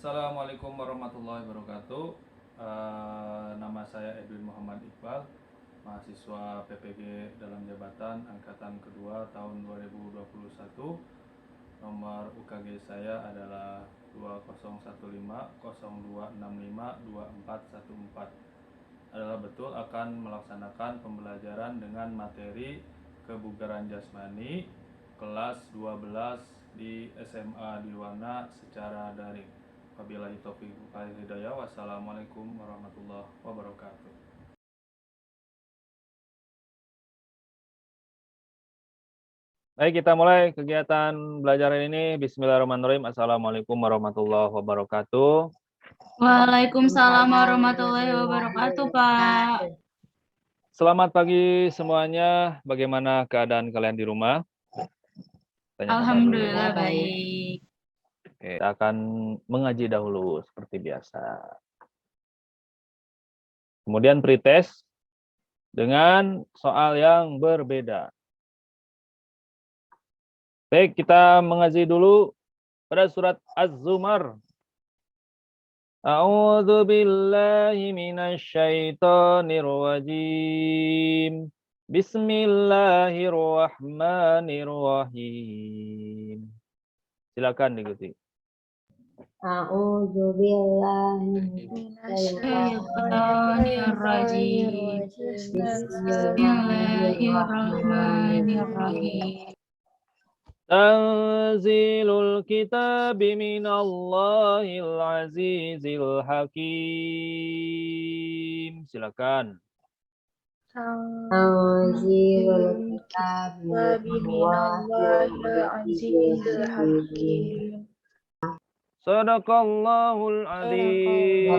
Assalamualaikum warahmatullahi wabarakatuh. Nama saya Edwin Muhammad Iqbal, mahasiswa PPG dalam jabatan angkatan kedua tahun 2021. Nomor UKG saya adalah 201502652414. Adalah betul akan melaksanakan pembelajaran dengan materi kebugaran jasmani kelas 12 di SMA Diwana secara daring. Wabillahi taufiq wal hidayah. Wassalamualaikum warahmatullahi wabarakatuh. Baik, kita mulai kegiatan belajar ini. Bismillahirrahmanirrahim. Assalamualaikum warahmatullahi wabarakatuh. Waalaikumsalam warahmatullahi wabarakatuh, Pak. Selamat pagi semuanya. Bagaimana keadaan kalian di rumah? Alhamdulillah baik. Oke, kita akan mengaji dahulu seperti biasa. Kemudian pretest dengan soal yang berbeda. Baik, kita mengaji dulu pada surat Az-Zumar. A'udzu billahi minasy syaithanir rajim. Bismillahirrahmanirrahim. Silakan diikuti. A'udzu billahi Minasyaitonirrajim. Bismillahirrahmanirrahim. Tanzilul kitabi minallahil azizil hakim. Silakan. Tanzilul kitabi minallahil azizil hakim. Sadaqallahul adzim.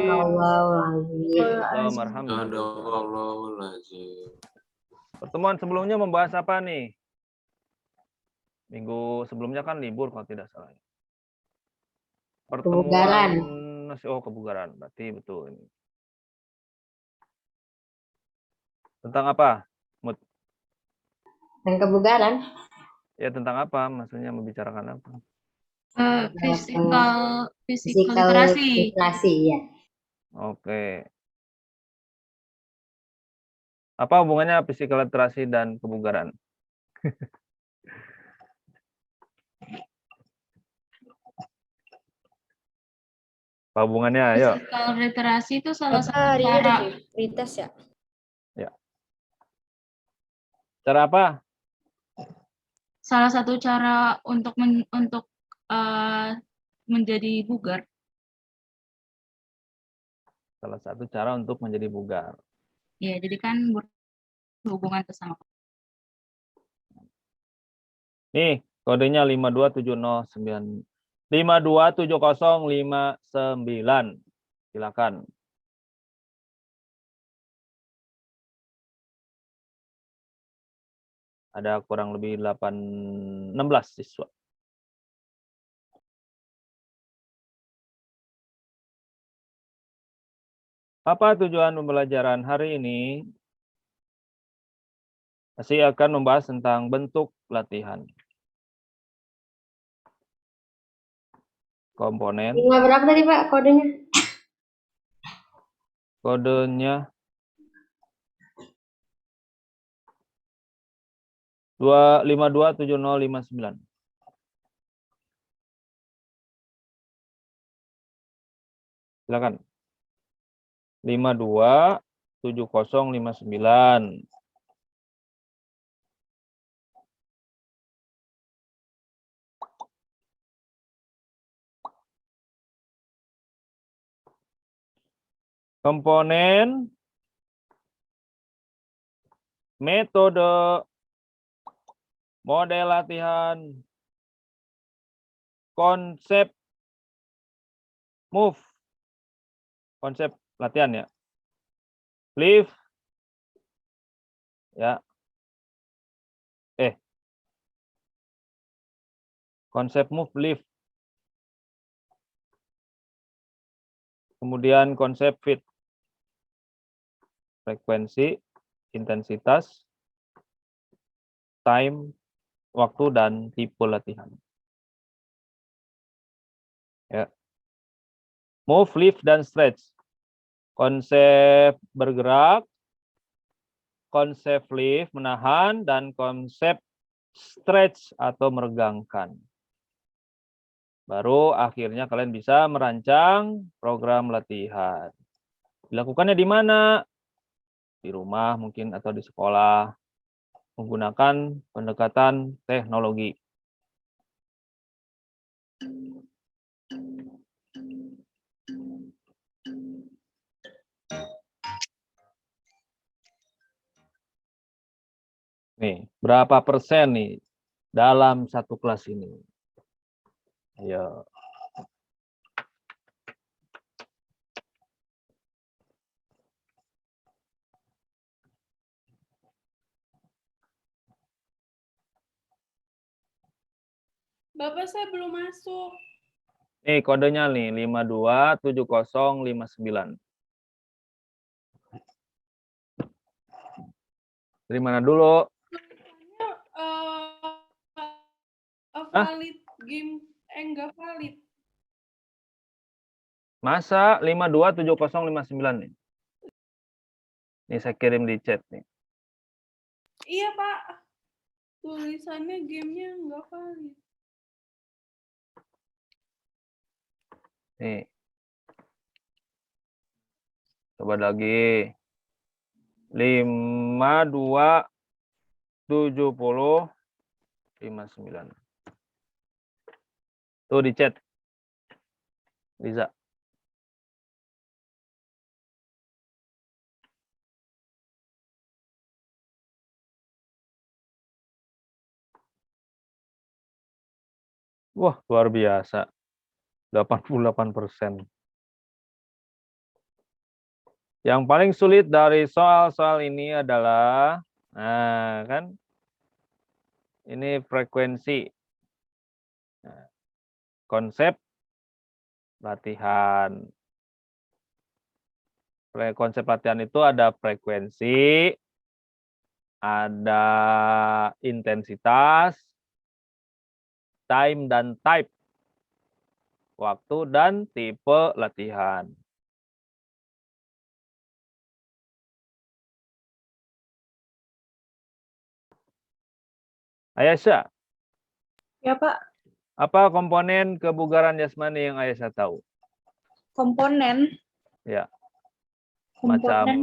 Sadaqallahul azim. Pertemuan sebelumnya membahas apa nih? Minggu sebelumnya kan libur kalau tidak salah. Kebugaran. Kebugaran. Berarti betul ini. Tentang apa? Dan kebugaran. Ya, tentang apa? Maksudnya membicarakan apa? Physical literasi ya. Oke. Apa hubungannya physical literasi dan kebugaran? Apa hubungannya? Ayo. Physical literasi itu salah satu cara. Pretest ya. Ya. Cara apa? Salah satu cara untuk menjadi bugar. Salah satu cara untuk menjadi bugar. Ya, jadi kan berhubungan sama. Nih, kodenya 52709. 52709. Silakan. Ada kurang lebih 16 siswa. Apa tujuan pembelajaran hari ini? Masih akan membahas tentang bentuk latihan. Komponen. Berapa tadi Pak kodenya? Kodenya 2527059. Silakan. 527059. Komponen, metode, model latihan, konsep, move, konsep latihan ya. Lift, ya. Konsep move, lift. Kemudian konsep fit. Frekuensi, intensitas, time, waktu, dan tipe latihan. Ya. Move, lift, dan stretch. Konsep bergerak, konsep lift, menahan, dan konsep stretch atau meregangkan. Baru akhirnya kalian bisa merancang program latihan. Dilakukannya di mana? Di rumah mungkin atau di sekolah. Menggunakan pendekatan teknologi. Nih, berapa persen nih dalam satu kelas ini? Ayo. Bapak saya belum masuk. Nih kodenya nih 527059. Dari mana dulu? Tulisannya valid game, enggak valid. Masa 527059 nih? Nih saya kirim di chat nih. Iya Pak, tulisannya gamenya enggak valid. Nih. Coba lagi. 527059. Tuh di chat. Bisa. Wah, luar biasa. 88%. Yang paling sulit dari soal-soal ini adalah, nah kan, ini frekuensi. Nah, konsep latihan. Konsep latihan itu ada frekuensi, ada intensitas, time dan type, waktu dan tipe latihan. Ayesha, Ya, Pak. apa komponen kebugaran jasmani yang Ayesha tahu? Komponen. Ya, macam Komponen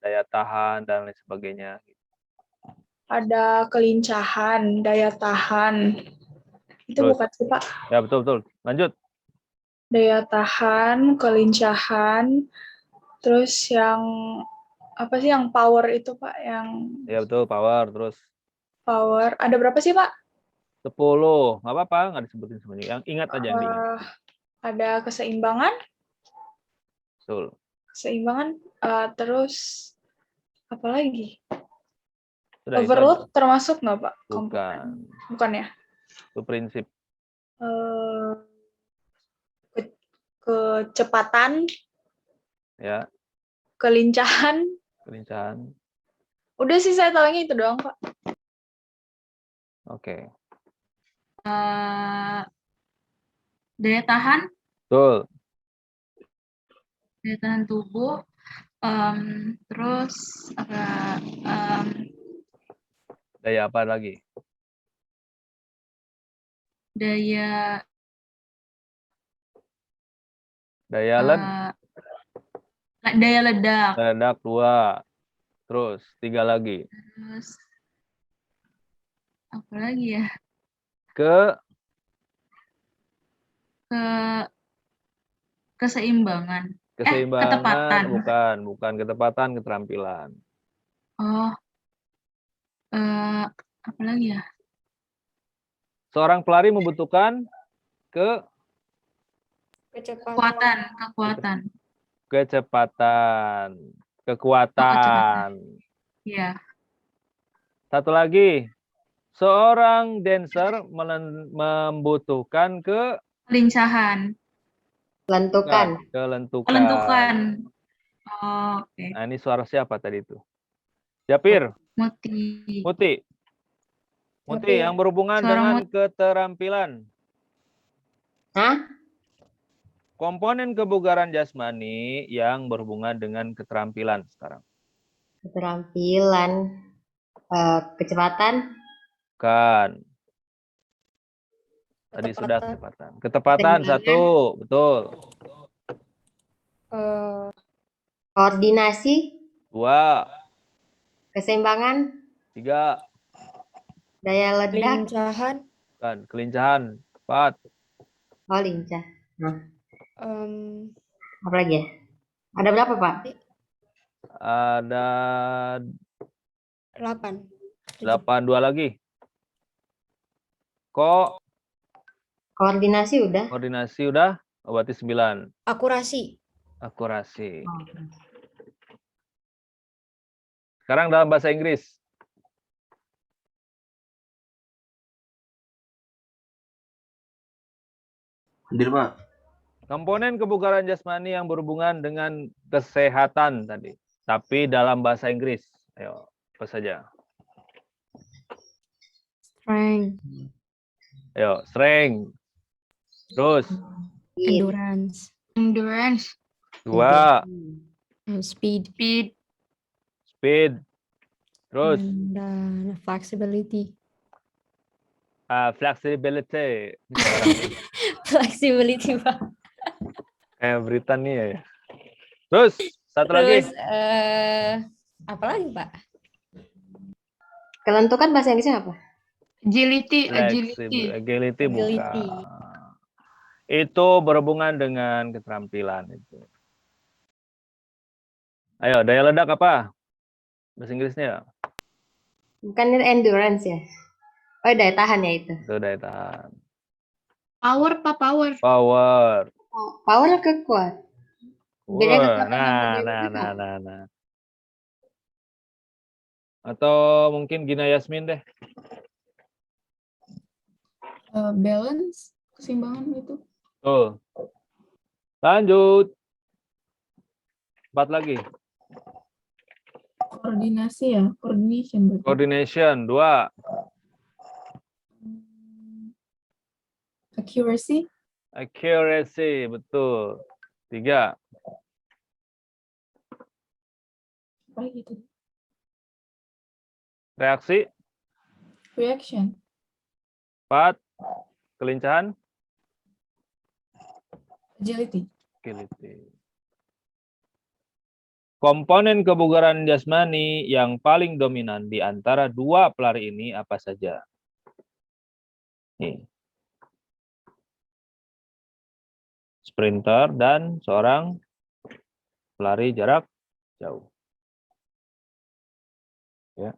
daya tahan dan lain sebagainya. ada kelincahan, daya tahan. Itu Terus? bukan sih, Pak? Ya, betul. Lanjut. Daya tahan, kelincahan, terus yang apa sih yang power itu, Pak? Yang Ya, betul, power. Terus power. Ada berapa sih, Pak? 10. Nggak apa-apa, nggak disebutin semuanya. Yang ingat aja yang diingat. Ada keseimbangan. Betul. Keseimbangan. Terus apa lagi? Sudah, itu Overload aja. termasuk nggak, Pak? Bukan. Bukan ya? Itu prinsip. Kecepatan, Ya, kelincahan. kelincahan. Udah sih saya tahunya itu doang, Pak. Oke. Daya tahan, Betul. daya tahan tubuh, terus apa? Daya apa lagi? Daya Daya daya ledak, ledak 2. Terus 3 lagi. terus apa lagi ya? Keseimbangan. Keseimbangan, Ketepatan. bukan ketepatan, keterampilan. Oh, apa lagi ya? Seorang pelari membutuhkan Kekuatan. kecepatan, kekuatan. Kecepatan. Iya. Satu lagi, seorang dancer membutuhkan Kelincahan. Kelentukan. Oh, oke. Nah, ini suara siapa tadi itu? Japir. Muti. Muti yang berhubungan Suara dengan keterampilan. Hah? Komponen kebugaran jasmani yang berhubungan dengan keterampilan sekarang. Keterampilan, kecepatan, Kan. Tadi sudah Ketepatan. kecepatan. Ketepatan Keseimbangan. satu, betul. eh, koordinasi, 2, keseimbangan, 3, daya ledak, Kelincahan. kan. Kelincahan 4, oh lincah. Nah, em, apa lagi ya? Ada berapa, Pak? ada 8. 8, 2 lagi. Kok Koordinasi udah. koordinasi udah? Oh, berarti 9. Akurasi. Akurasi. Sekarang dalam bahasa Inggris. Hadir, Pak. Komponen kebugaran jasmani yang berhubungan dengan kesehatan tadi. Tapi dalam bahasa Inggris. Ayo, apa saja? Strength. Ayo, strength. Terus, Endurance. Endurance, 2, Speed. speed, speed. Terus, And flexibility. flexibility. Flexibility, Pak. Britania ya. Terus, satu lagi. Terus, apa lagi, Pak? Kelentukan bahasa Inggrisnya apa? agility, Agility Agility. bukan. Itu berhubungan dengan keterampilan itu. Ayo, daya ledak apa? Bahasa Inggrisnya. Bukan itu endurance ya? Oh, daya tahan ya itu. Itu daya tahan. power, Pak, power. Power. Power ke kuat. Bedanya Wah, apa sama daya ledak? nah. Atau mungkin Gina Yasmin deh. Balance, keseimbangan gitu. Tuh. Lanjut. 4 lagi. Koordinasi ya, coordination berarti. Coordination 2. Accuracy, Accuracy, betul. 3. apa gitu. Reaksi. Reaction, 4. Kelincahan. agility, Agility. Komponen kebugaran jasmani yang paling dominan di antara dua pelari ini apa saja? Nih. Sprinter dan seorang pelari jarak jauh. Ya.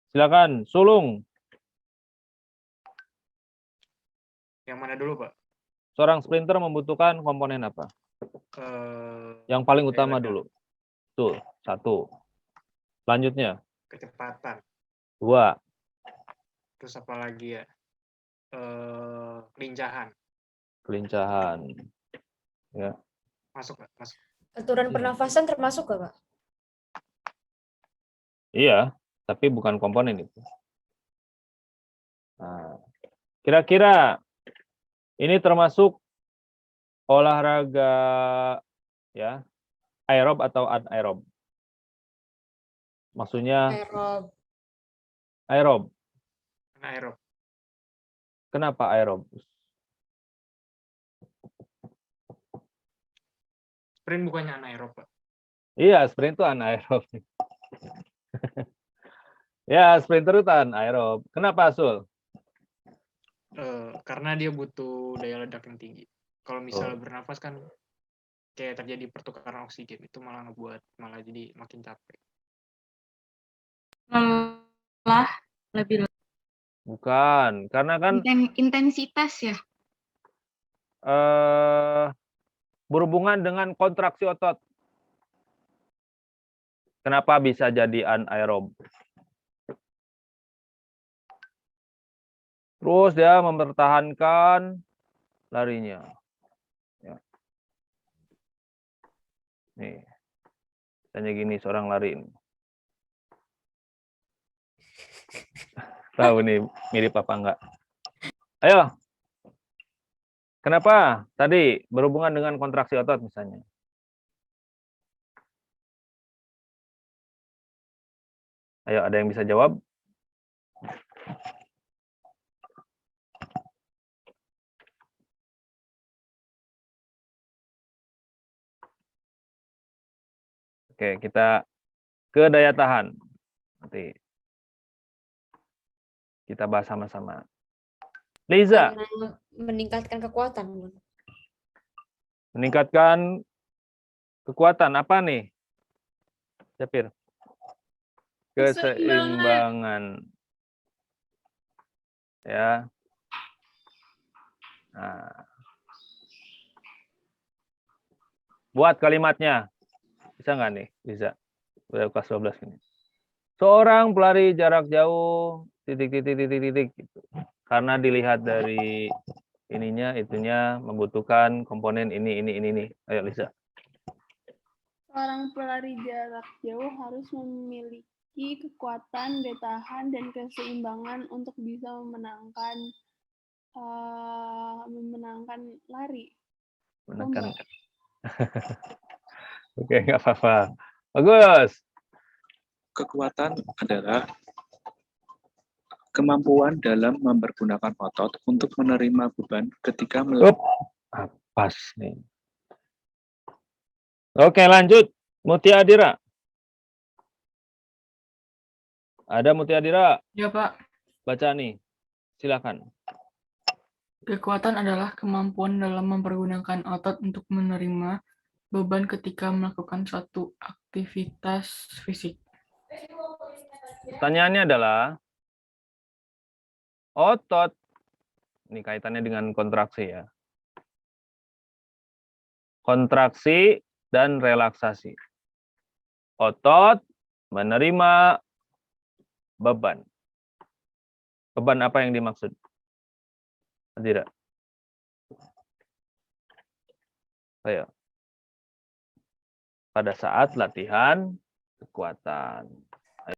Silakan, sulung. Yang mana dulu, Pak? Seorang sprinter membutuhkan komponen apa? Yang paling utama dulu. Tuh, 1. Selanjutnya. Kecepatan. 2. Terus apa lagi ya? Kelincahan. Kelincahan. Ya. Masuk, Pak? Masuk. Aturan pernafasan termasuk nggak, Pak? Iya, tapi bukan komponen itu. Nah, kira-kira ini termasuk olahraga ya, aerob atau anaerob? Maksudnya Aerob. aerob. Anaerob. Kenapa aerob? Sprint bukannya anaerob, Pak? Iya, sprint itu anaerob. Ya, sprinter itu anaerob. Kenapa, Sul? Karena dia butuh daya ledak yang tinggi. Kalau misalnya bernafas kan kayak terjadi pertukaran oksigen, itu malah jadi makin capek. Lelah, lebih Bukan, karena kan intensitas ya. berhubungan dengan kontraksi otot. Kenapa bisa jadi anaerob? Terus dia mempertahankan larinya. Ya. Nih, tanya gini seorang lari ini. Tahu nih mirip apa enggak? Ayo, Kenapa? Tadi berhubungan dengan kontraksi otot misalnya. Ayo, ada yang bisa jawab? Oke, kita ke daya tahan. Nanti kita bahas sama-sama. Liza, Karena meningkatkan kekuatan. Bun. meningkatkan kekuatan apa nih? Japir. Keseimbangan. Ya. Nah. Buat kalimatnya. Bisa nggak nih? Bisa. Udah kelas 12 ini. Seorang pelari jarak jauh titik gitu. Karena dilihat dari ininya, itunya membutuhkan komponen ini. Ayo Lisa. Seorang pelari jarak jauh harus memiliki kekuatan, daya tahan, dan keseimbangan untuk bisa memenangkan lari. Menekan. Oke, nggak apa-apa. Bagus. Kekuatan adalah kemampuan dalam mempergunakan otot untuk menerima beban ketika Pas nih. Oke, lanjut. Mutia Adira. Ada Mutia Adira? Ya, Pak. Baca nih. Silakan. Kekuatan adalah kemampuan dalam mempergunakan otot untuk menerima beban ketika melakukan suatu aktivitas fisik. Pertanyaannya adalah otot. Ini kaitannya dengan kontraksi ya. Kontraksi dan relaksasi. Otot menerima beban. Beban apa yang dimaksud? Adira. Ayo. Pada saat latihan kekuatan. Ayo.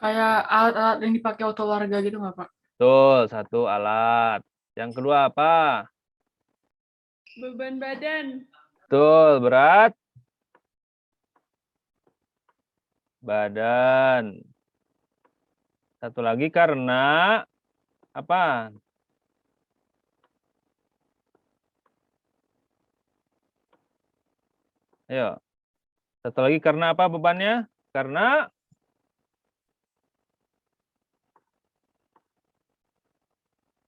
Kayak alat-alat yang dipakai auto olahraga gitu nggak, Pak? Betul, satu alat. Yang kedua apa? Beban badan. Betul, berat. Badan. Satu lagi karena apa? Ayo. Satu lagi karena apa bebannya? Karena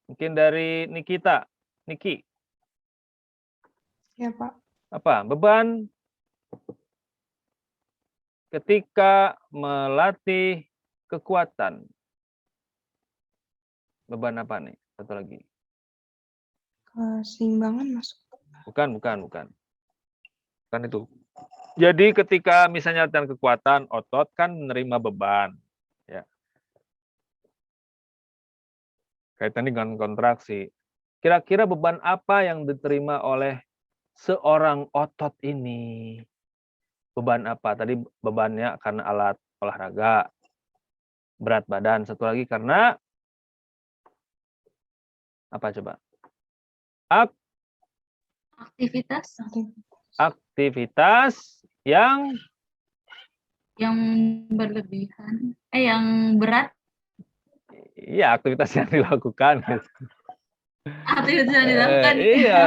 mungkin dari Nikita. Niki. Ya, Pak. Apa? Beban ketika melatih kekuatan. Beban apa nih? Satu lagi. Keseimbangan masuk. Bukan. Bukan itu. Jadi ketika misalnya latihan kekuatan, otot kan menerima beban. Ya. Kaitan dengan kontraksi. Kira-kira beban apa yang diterima oleh seorang otot ini? Beban apa? Tadi bebannya karena alat olahraga. Berat badan. Satu lagi karena apa coba? Aktivitas yang berlebihan, yang berat, iya, aktivitas yang dilakukan. aktivitas yang dilakukan. Iya,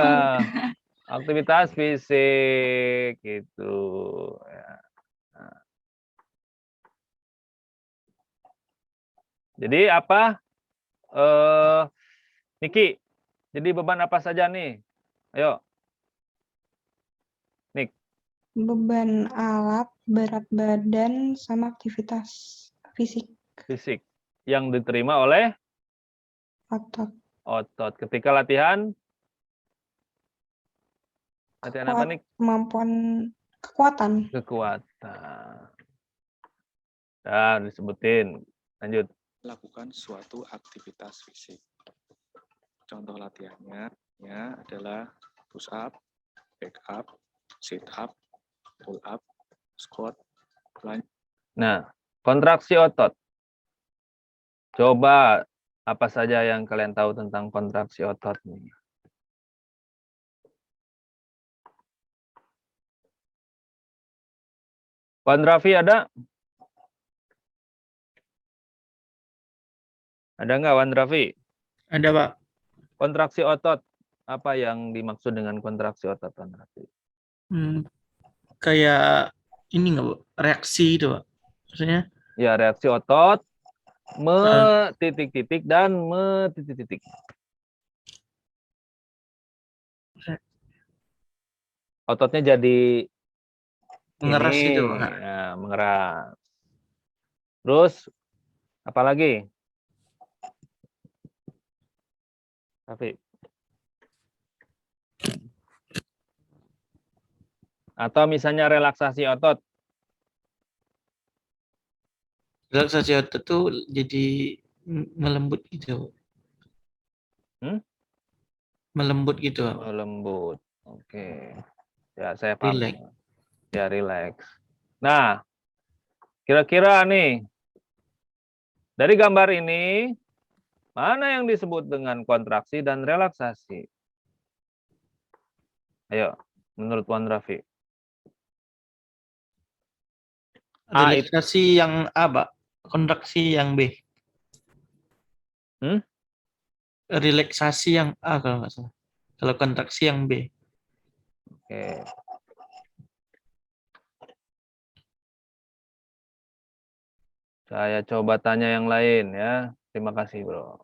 aktivitas fisik gitu. Ya. Nah. Jadi apa? Niki, jadi beban apa saja nih? Ayo. Nik. Beban alat, berat badan, sama aktivitas fisik. Fisik. Yang diterima oleh? Otot. Otot. Ketika latihan? Latihan apa nih? Kemampuan kekuatan. Kekuatan. Nah, disebutin. Lanjut. lakukan suatu aktivitas fisik. Contoh latihannya adalah push up, back up, sit up, pull up, squat, lunge. Nah, kontraksi otot. Coba apa saja yang kalian tahu tentang kontraksi otot nih? Wan Raffi ada? Ada nggak Wan Raffi? Ada, Pak. Kontraksi otot. Apa yang dimaksud dengan kontraksi otot, Wan Raffi? Kayak ini nggak, Bu? Reaksi itu, Pak. Maksudnya, Ya, reaksi otot me-titik-titik dan me-titik-titik. Ototnya jadi mengeras ini, gitu, Pak. ya, mengeras. Terus apa lagi? Raffi. Atau misalnya relaksasi otot. Relaksasi otot tuh jadi melembut gitu, Pak. Melembut gitu, Pak. Lembut. Oke. Ya, saya paham. Relax. Ya, relax. Nah, kira-kira nih, dari gambar ini, mana yang disebut dengan kontraksi dan relaksasi? Ayo, menurut Wan Raffi. A itu, Relaksasi yang A, Pak. Kontraksi yang B. Relaksasi yang A kalau nggak salah. Kalau kontraksi yang B. oke. Saya coba tanya yang lain ya. Terima kasih, Bro.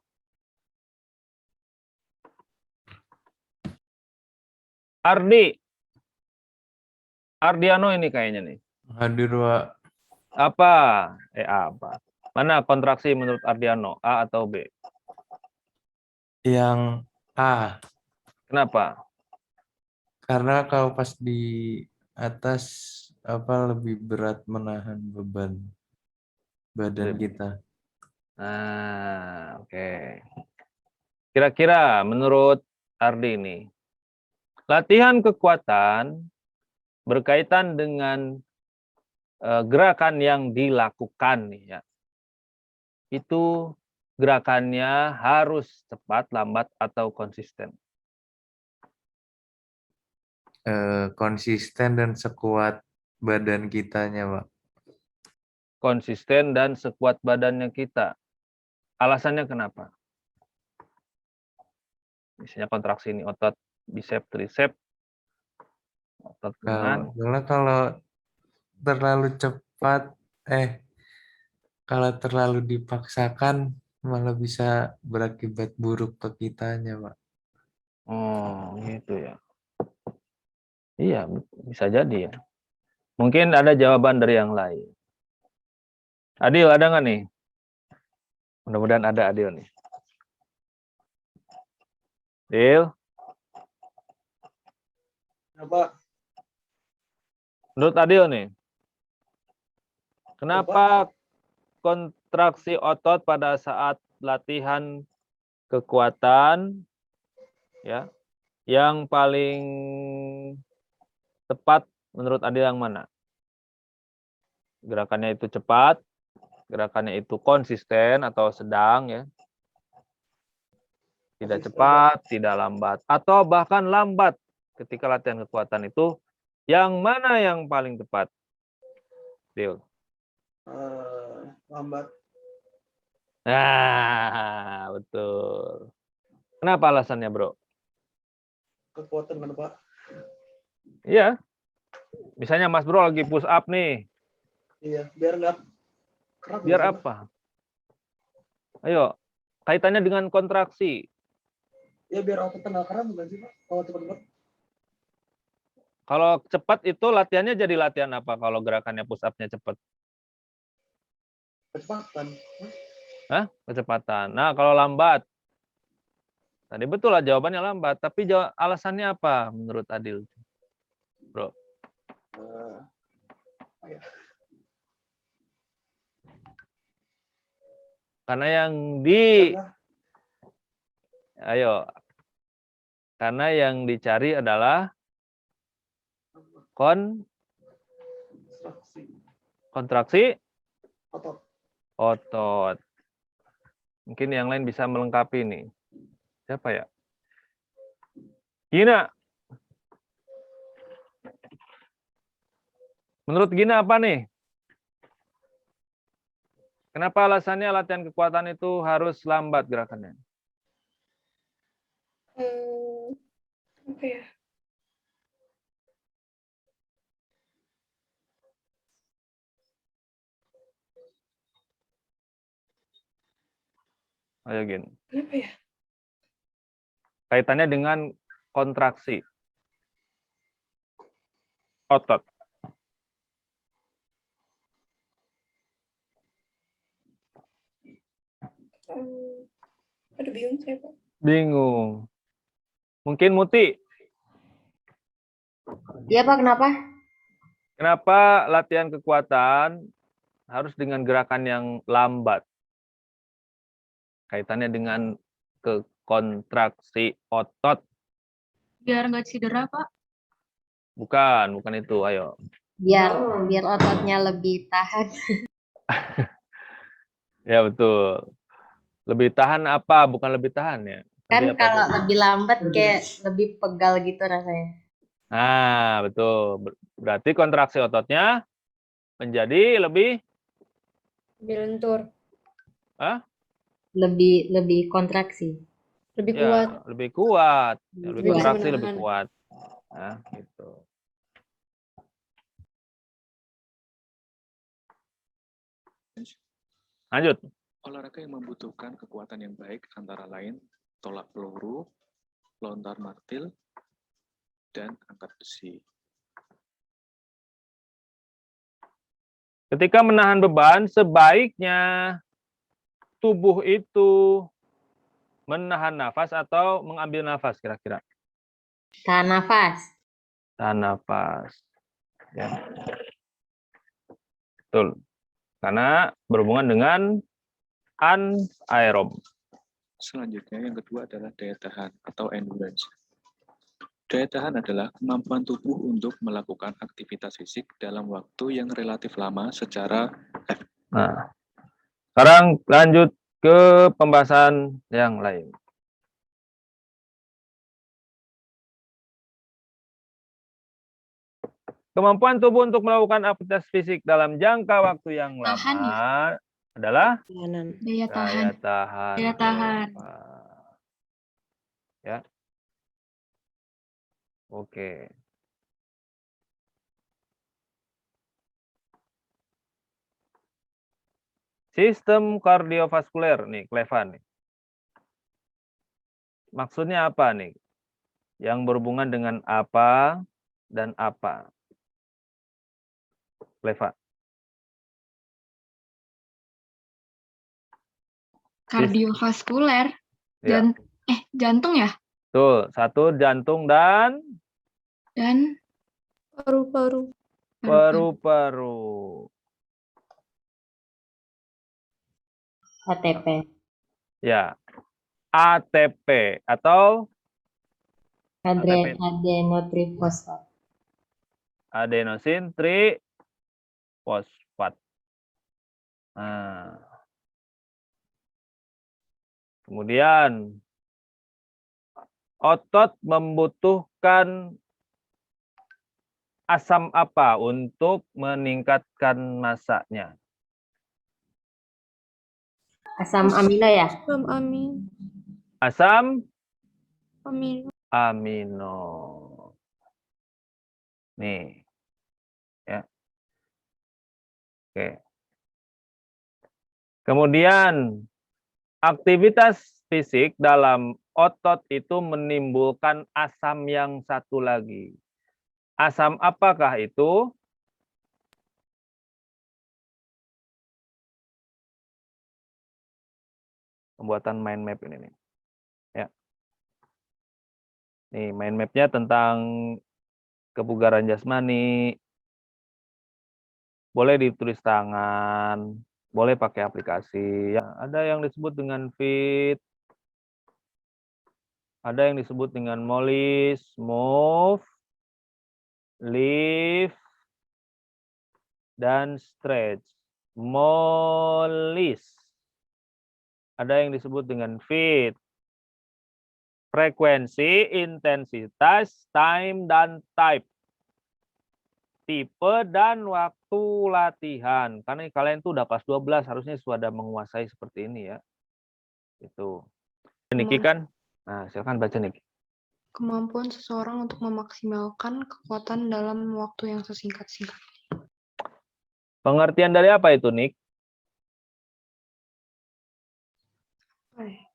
Ardiano ini kayaknya nih. Hadir, Pak. Apa? Apa? Mana kontraksi menurut Ardiano? A atau B? Yang A. Kenapa? Karena kalau pas di atas lebih berat menahan beban badan kita. Nah, oke. Kira-kira menurut Ardi ini, latihan kekuatan berkaitan dengan gerakan yang dilakukan nih ya. Itu gerakannya harus cepat, lambat, atau konsisten. Konsisten dan sekuat badan kitanya, Pak. Konsisten dan sekuat badannya kita. Alasannya kenapa? Misalnya kontraksi ini otot bicep, tricep, otot lengan. Kalau terlalu cepat, kalau terlalu dipaksakan malah bisa berakibat buruk ke kitanya, Pak. Oh, gitu ya. Iya, bisa jadi ya. Mungkin ada jawaban dari yang lain. Adil, ada nggak nih? Mudah-mudahan ada Adil nih. Adil? Apa? Menurut Adil nih, kenapa kontraksi otot pada saat latihan kekuatan ya yang paling tepat menurut Adil yang mana? Gerakannya itu cepat, gerakannya itu konsisten atau sedang ya. Tidak cepat, tidak lambat, atau bahkan lambat ketika latihan kekuatan itu, yang mana yang paling tepat? Deal. Lambat. Nah, betul. Kenapa alasannya, Bro? Kekuatan kan, Pak? Iya. Misalnya Mas Bro lagi push up nih. Iya, biar nggak keram. Biar apa? Ayo, kaitannya dengan kontraksi. Ya biar ototnya nggak keram bukan sih, Pak? Kalau cepat-cepat. Kalau cepat itu latihannya jadi latihan apa kalau gerakannya push up-nya cepat? Kecepatan. Hah? Kecepatan. Nah, kalau lambat. Tadi betul lah jawabannya lambat, tapi alasannya apa menurut Adil? Bro. Karena yang karena yang dicari adalah kontraksi otot. Mungkin yang lain bisa melengkapi nih. Siapa ya? Gina. Menurut Gina apa nih? Kenapa alasannya latihan kekuatan itu harus lambat gerakannya? Apa ya? Ayo Gin. Kenapa ya? Kaitannya dengan kontraksi otot. Aduh, bingung saya, Pak. Bingung. Mungkin Muti. Iya Pak, kenapa? Kenapa latihan kekuatan harus dengan gerakan yang lambat? Kaitannya dengan ke kontraksi otot. Biar nggak cedera, Pak. Bukan itu. Ayo. Biar ototnya lebih tahan. Ya betul. Lebih tahan apa? Bukan lebih tahan ya. Kan Lebih apa kalau tuh? lebih lambat kayak lebih pegal gitu rasanya. Nah, betul. Berarti kontraksi ototnya menjadi lebih Lentur. Lebih kontraksi. Lebih ya, kuat. lebih kuat. Ya, lebih Lebih bisa kontraksi, lebih menahan. kuat. Nah, gitu. Lanjut. Olahraga yang membutuhkan kekuatan yang baik antara lain tolak peluru, lontar martil, dan angkat besi. Ketika menahan beban, sebaiknya tubuh itu menahan nafas atau mengambil nafas kira-kira? Tahan nafas. Tahan nafas. Ya. Betul. Karena berhubungan dengan anaerob. Selanjutnya yang kedua adalah daya tahan atau endurance. Daya tahan adalah kemampuan tubuh untuk melakukan aktivitas fisik dalam waktu yang relatif lama secara efektif. Nah, sekarang lanjut ke pembahasan yang lain. Kemampuan tubuh untuk melakukan aktivitas fisik dalam jangka waktu yang Tahan lama adalah Daya tahan. daya tahan. Daya tahan. Ya. Oke. Sistem kardiovaskuler nih, Clevan nih. Maksudnya apa nih? Yang berhubungan dengan apa dan apa? Clevan. Kardiovaskuler. Ya. Jantung ya? Tuh, satu jantung dan Paru-paru. paru-paru. ATP. Ya. ATP atau Adenotrifosfat. adenosin trifosfat. Nah. Kemudian otot membutuhkan asam apa untuk meningkatkan masanya? Asam amino ya? Asam amin. Asam Amino. amino. Nih. Ya. Oke. Kemudian aktivitas fisik dalam otot itu menimbulkan asam yang satu lagi. Asam apakah itu? Pembuatan mind map ini nih. Ya. Nih, mind map-nya tentang kebugaran jasmani. Boleh ditulis tangan, boleh pakai aplikasi. Ya, ada yang disebut dengan Fit, ada yang disebut dengan Molis, Move, Lift, dan Stretch. Molis. Ada yang disebut dengan fit. Frekuensi, intensitas, time, dan type. Tipe dan waktu latihan. Karena kalian tuh udah kelas 12, harusnya sudah menguasai seperti ini ya. Itu. Niki kan? Nah, silakan baca Niki. Kemampuan seseorang untuk memaksimalkan kekuatan dalam waktu yang sesingkat-singkat. Pengertian dari apa itu, Nik?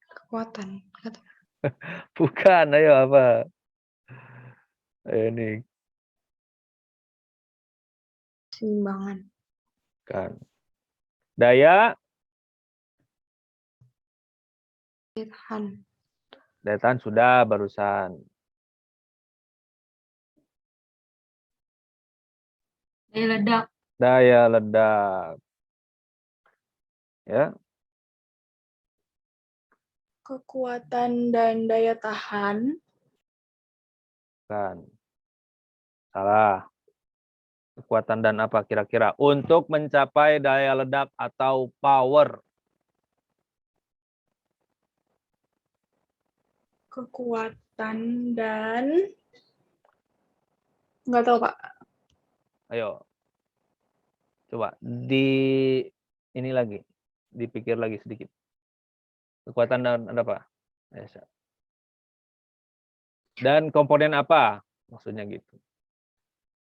Kekuatan. Bukan, ayo apa? Ayo Nik. Keseimbangan. Kan. Daya Tahan. daya tahan sudah barusan. Daya ledak. Daya ledak. Ya, Kekuatan dan daya tahan. kan. Salah. Kekuatan dan apa kira-kira? Untuk mencapai daya ledak atau power. Kekuatan dan nggak tahu Pak. Ayo. Coba ini lagi. Dipikir lagi sedikit. Kekuatan dan apa? Biasa. Dan komponen apa? Maksudnya gitu.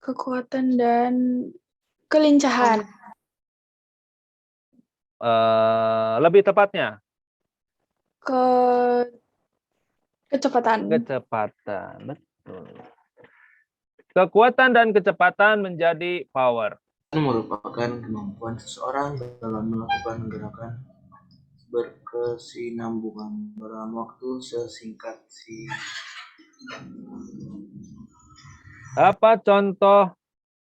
Kekuatan dan kelincahan. Lebih tepatnya. Kecepatan. Kecepatan. Betul. Kekuatan dan kecepatan menjadi power. Merupakan kemampuan seseorang dalam melakukan gerakan berkesinambungan dalam waktu sesingkat Apa contoh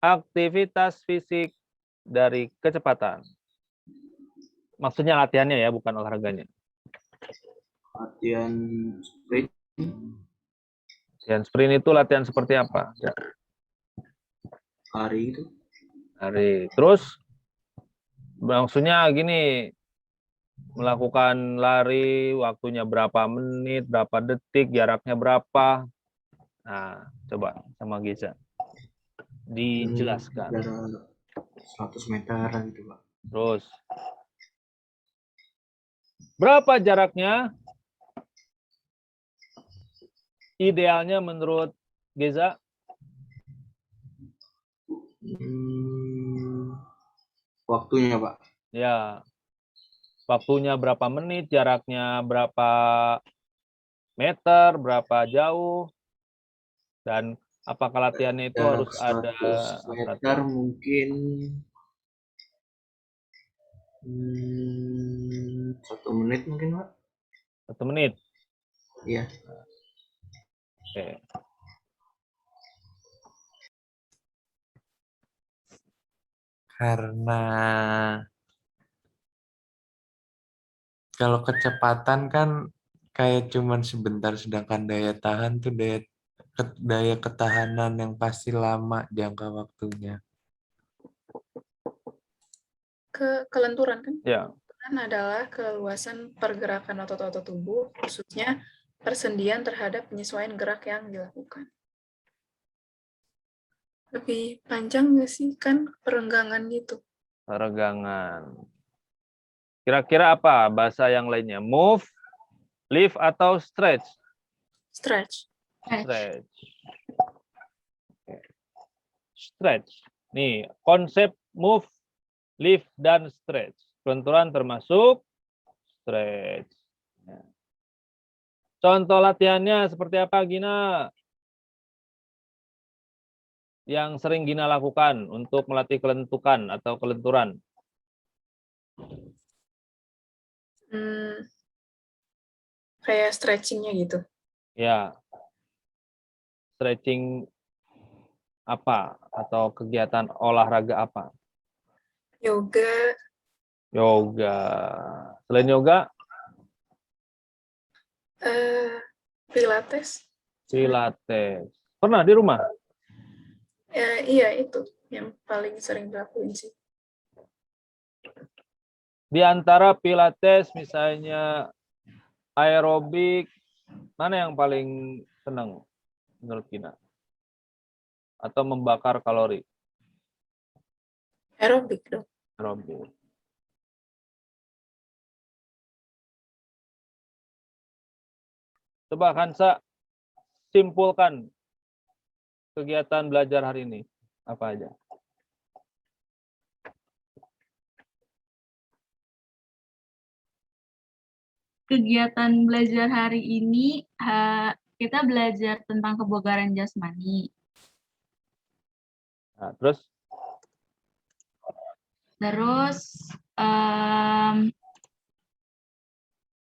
aktivitas fisik dari kecepatan? Maksudnya latihannya ya, bukan olahraganya. latihan sprint. Latihan sprint itu latihan seperti apa? Ya. Hari itu. Hari. Terus maksudnya gini, melakukan lari, waktunya berapa menit, berapa detik, jaraknya berapa. Nah, coba sama Giza. Dijelaskan. 100 meter gitu, Pak. Terus. Berapa jaraknya? Idealnya menurut Geza? Waktunya, Pak. Ya. Waktunya berapa menit, jaraknya berapa meter, berapa jauh, dan apakah latihannya itu Jarak harus ada 100 meter mungkin 1 menit mungkin, Pak. 1 menit? Iya. Oke. Karena kalau kecepatan kan kayak cuman sebentar, sedangkan daya tahan tuh daya ketahanan yang pasti lama jangka waktunya. Kelenturan kan? Ya. Kelenturan adalah keluasan pergerakan otot-otot tubuh, khususnya persendian terhadap penyesuaian gerak yang dilakukan. Lebih panjang nggak sih? Kan perenggangan gitu. Perenggangan. Kira-kira apa bahasa yang lainnya? Move, lift, atau stretch? Stretch. Stretch. Stretch. Nih, konsep move, lift, dan stretch. Kelenturan termasuk stretch. Contoh latihannya seperti apa, Gina? Yang sering Gina lakukan untuk melatih kelentukan atau kelenturan? Kayak stretchingnya gitu. Ya. Stretching apa? Atau kegiatan olahraga apa? Yoga. Yoga. Selain yoga? Pilates. Pilates. Pernah di rumah? Iya, itu yang paling sering dilakuin sih. Di antara pilates misalnya aerobik, mana yang paling senang menurut Gina? Atau membakar kalori? Aerobik dong. Aerobik. Coba Hansa simpulkan kegiatan belajar hari ini. Apa aja? Kegiatan belajar hari ini kita belajar tentang kebugaran jasmani. Nah, terus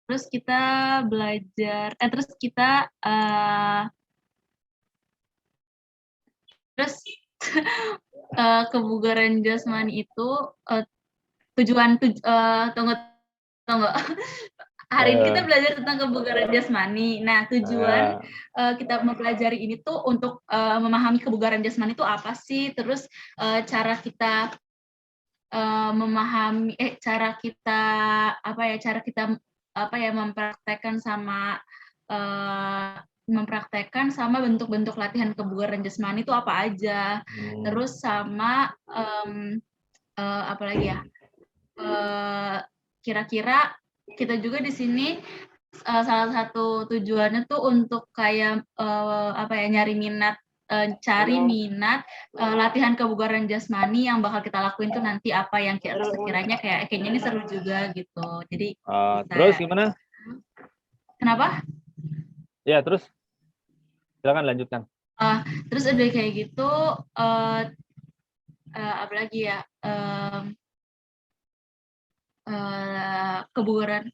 terus kita belajar kebugaran jasmani itu tunggu. Hari ini kita belajar tentang kebugaran jasmani. Nah, tujuan kita mempelajari ini tuh untuk memahami kebugaran jasmani itu apa sih? Terus cara kita memahami cara kita mempraktekkan sama bentuk-bentuk latihan kebugaran jasmani itu apa aja. Terus sama apa lagi ya? Kira-kira kita juga di sini salah satu tujuannya tuh untuk kayak nyari minat latihan kebugaran jasmani yang bakal kita lakuin tuh nanti apa yang sekiranya kayaknya ini seru juga gitu. Jadi terus gimana? Kenapa? Ya, terus silakan lanjutkan. Terus udah kayak gitu apa lagi ya? Kebugaran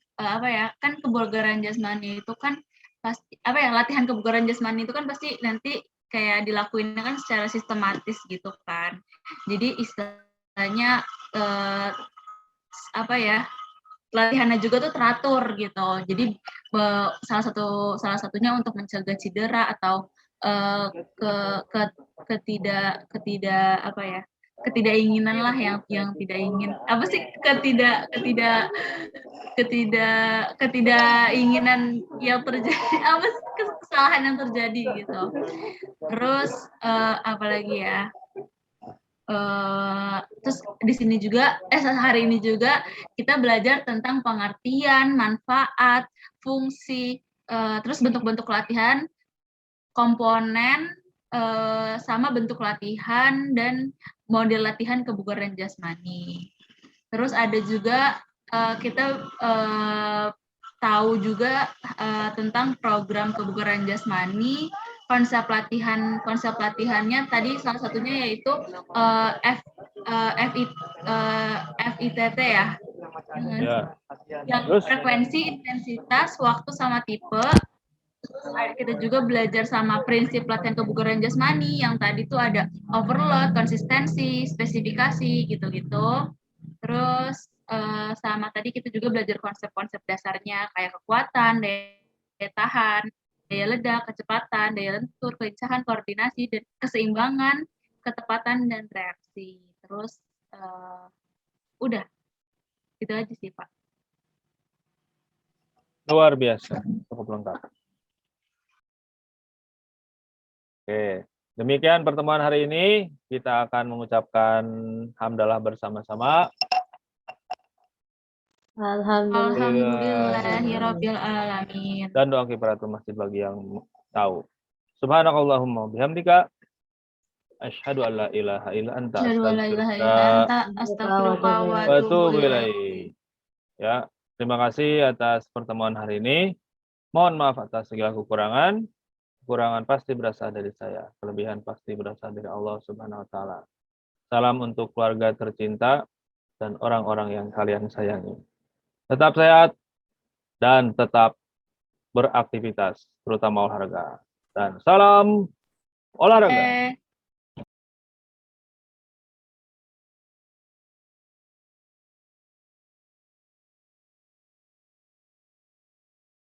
kan kebugaran jasmani itu kan pasti latihan kebugaran jasmani itu kan pasti nanti kayak dilakuinnya kan secara sistematis gitu kan. Jadi istilahnya latihannya juga tuh teratur gitu. Jadi salah satunya untuk mencegah cedera atau ketidakinginan lah yang tidak ingin ketidakinginan yang terjadi kesalahan yang terjadi gitu. Terus apalagi ya, terus di sini juga hari ini juga kita belajar tentang pengertian, manfaat, fungsi, terus bentuk-bentuk latihan, komponen, sama bentuk latihan dan model latihan kebugaran jasmani. Terus ada juga kita tahu juga tentang program kebugaran jasmani, konsep latihannya tadi salah satunya yaitu FITT ya. Yang frekuensi, intensitas, waktu sama tipe. Kita juga belajar sama prinsip latihan kebugaran jasmani yang tadi tuh ada overload, konsistensi, spesifikasi gitu-gitu. Terus sama tadi kita juga belajar konsep-konsep dasarnya kayak kekuatan, daya tahan, daya ledak, kecepatan, daya lentur, kelincahan, koordinasi, dan keseimbangan, ketepatan, dan reaksi. Terus udah, gitu aja sih Pak. Luar biasa, cukup lengkap. Oke, demikian pertemuan hari ini. Kita akan mengucapkan hamdalah bersama-sama. Alhamdulillahirabbil alamin. Dan doa kifaratul masjid bagi yang tahu. Subhanakallahumma bihamdika asyhadu an la ilaha illa anta astaghfiruka wa atubu ilaik. Ya, terima kasih atas pertemuan hari ini. Mohon maaf atas segala kekurangan. Kekurangan pasti berasal dari saya, kelebihan pasti berasal dari Allah Subhanahu wa taala. Salam untuk keluarga tercinta dan orang-orang yang kalian sayangi. Tetap sehat dan tetap beraktivitas, terutama olahraga. Dan salam olahraga.